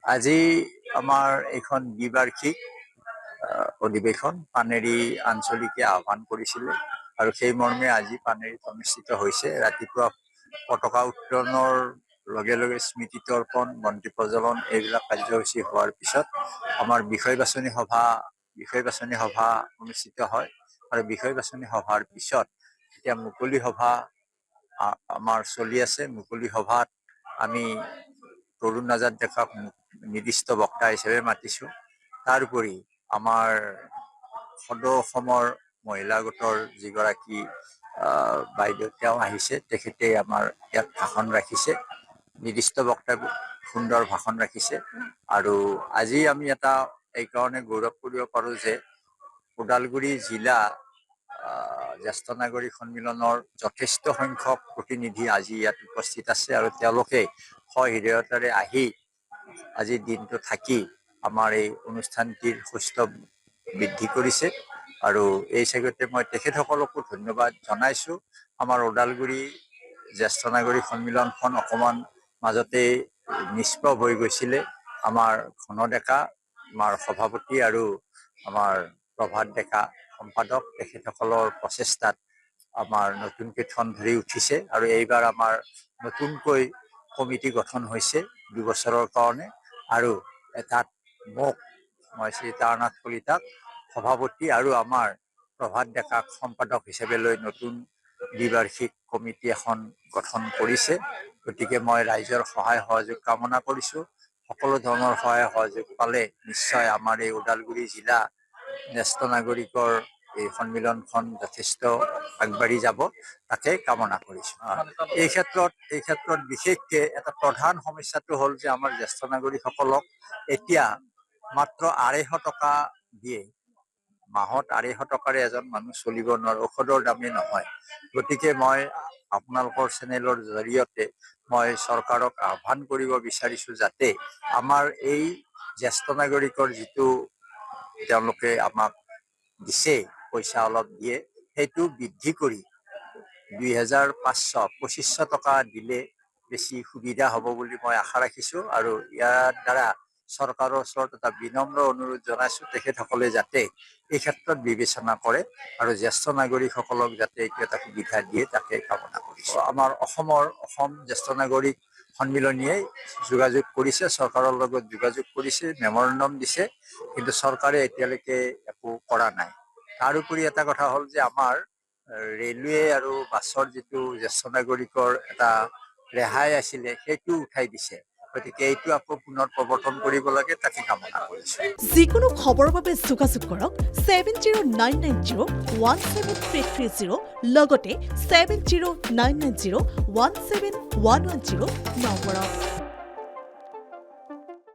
আজি আমাৰ এইখন দ্বিবাৰ্ষিক অধিৱেশন পানেৰী আঞ্চলিকে আহ্বান কৰিছিলে আৰু সেই মৰ্মে আজি পানেৰীত অনুষ্ঠিত হৈছে। ৰাতিপুৱা পতাকা উত্তোলনৰ লগে লগে স্মৃতি তৰ্পণ, বন্তি প্ৰজ্বলন এইবিলাক কাৰ্যসূচী হোৱাৰ পিছত আমাৰ বিষয় বাছনি সভা অনুষ্ঠিত হয় আৰু বিষয় বাছনি সভাৰ পিছত এতিয়া মুকলি সভা আমাৰ চলি আছে। মুকলি সভাত আমি তৰুণ আজাদ ডেকাক নিৰ্দিষ্ট বক্তা হিচাপে মাতিছোঁ। তাৰোপৰি আমাৰ সদৌ অসমৰ মহিলা গোটৰ যিগৰাকী বাইদেউ তেওঁ আহিছে, তেখেতে আমাৰ ইয়াত ভাষণ ৰাখিছে, নিৰ্দিষ্ট বক্তাই সুন্দৰ ভাষণ ৰাখিছে। আৰু আজি আমি এটা এইকাৰণে গৌৰৱ কৰিব পাৰোঁ যে ওদালগুৰি জিলা জ্যেষ্ঠ নাগৰিক সন্মিলনৰ যথেষ্ট সংখ্যক প্ৰতিনিধি আজি ইয়াত উপস্থিত আছে আৰু তেওঁলোকে সহৃদয়তাৰে আহি আজিৰ দিনটো থাকি আমাৰ এই অনুষ্ঠানটিৰ সুস্থ বৃদ্ধি কৰিছে। আৰু এই চেগতে মই তেখেতসকলকো ধন্যবাদ জনাইছোঁ। আমাৰ ওদালগুৰি জ্যেষ্ঠ নাগৰিক সন্মিলনখন অকণমান মাজতে নিষ্প্ৰভ হৈ গৈছিলে। আমাৰ ঘন ডেকা, আমাৰ সভাপতি আৰু আমাৰ প্ৰভাত ডেকা সম্পাদক, তেখেতসকলৰ প্ৰচেষ্টাত আমাৰ নতুনকৈ ঠন ধৰি উঠিছে আৰু এইবাৰ আমাৰ নতুনকৈ কমিটি গঠন হৈছে 2 বছৰৰ কাৰণে। আৰু তাত মই শ্ৰী তাৰানাথ কলিতাক সভাপতি আৰু আমাৰ প্ৰভাত ডেকাক সম্পাদক হিচাপে লৈ নতুন দ্বিবাৰ্ষিক কমিটি এখন গঠন কৰিছে। গতিকে মই ৰাইজৰ সহায় সহযোগ কামনা কৰিছোঁ। সকলো ধৰণৰ সহায় সহযোগ পালে নিশ্চয় আমাৰ এই ওদালগুৰি জিলা জ্যেষ্ঠ নাগৰিকৰ এই সন্মিলনখন যথেষ্ট আগবাঢ়ি যাব, তাকে কামনা কৰিছোঁ। এই ক্ষেত্ৰত বিশেষকৈ এটা প্ৰধান সমস্যাটো হ'ল যে আমাৰ জ্যেষ্ঠ নাগৰিকসকলক এতিয়া মাত্ৰ 250 টকা দিয়ে। মাহত 250 টকাৰে এজন মানুহ চলিব নোৱাৰে, ঔষধৰ দামেই নহয়। গতিকে মই আপোনালোকৰ চেনেলৰ জৰিয়তে মই চৰকাৰক আহ্বান কৰিব বিচাৰিছোঁ যাতে আমাৰ এই জ্যেষ্ঠ নাগৰিকৰ যিটো তেওঁলোকে আমাক দিছে, পইচা অলপ দিয়ে, সেইটো বৃদ্ধি কৰি 2500 টকা দিলে বেছি সুবিধা হ'ব বুলি মই আশা ৰাখিছোঁ। আৰু ইয়াৰ দ্বাৰা চৰকাৰৰ ওচৰত এটা বিনম্ৰ অনুৰোধ জনাইছোঁ, তেখেতসকলে যাতে এই ক্ষেত্ৰত বিবেচনা কৰে আৰু জ্যেষ্ঠ নাগৰিকসকলক যাতে এইটো এটা সুবিধা দিয়ে, তাকে কামনা কৰিছোঁ। আমাৰ অসম জ্যেষ্ঠ নাগৰিক সন্মিলনীয়ে যোগাযোগ কৰিছে, চৰকাৰৰ লগত যোগাযোগ কৰিছে, মেমৰেণ্ডাম দিছে, কিন্তু চৰকাৰে এতিয়ালৈকে একো কৰা নাই। তাৰোপৰি এটা কথা হ'ল যে আমাৰ ৰেলৱে আৰু বাছৰ যিটো জ্যেষ্ঠ নাগৰিকৰ এটা ৰেহাই আছিলে সেইটো উঠাই দিছে। গতিকে এইটো আকৌ পুনৰ প্ৰৱৰ্তন কৰিব লাগে, তাকে কামনা কৰিছোঁ। যিকোনো খবৰৰ বাবে যোগাযোগ কৰক 7099017330 লগতে 7099017110 নম্বৰত।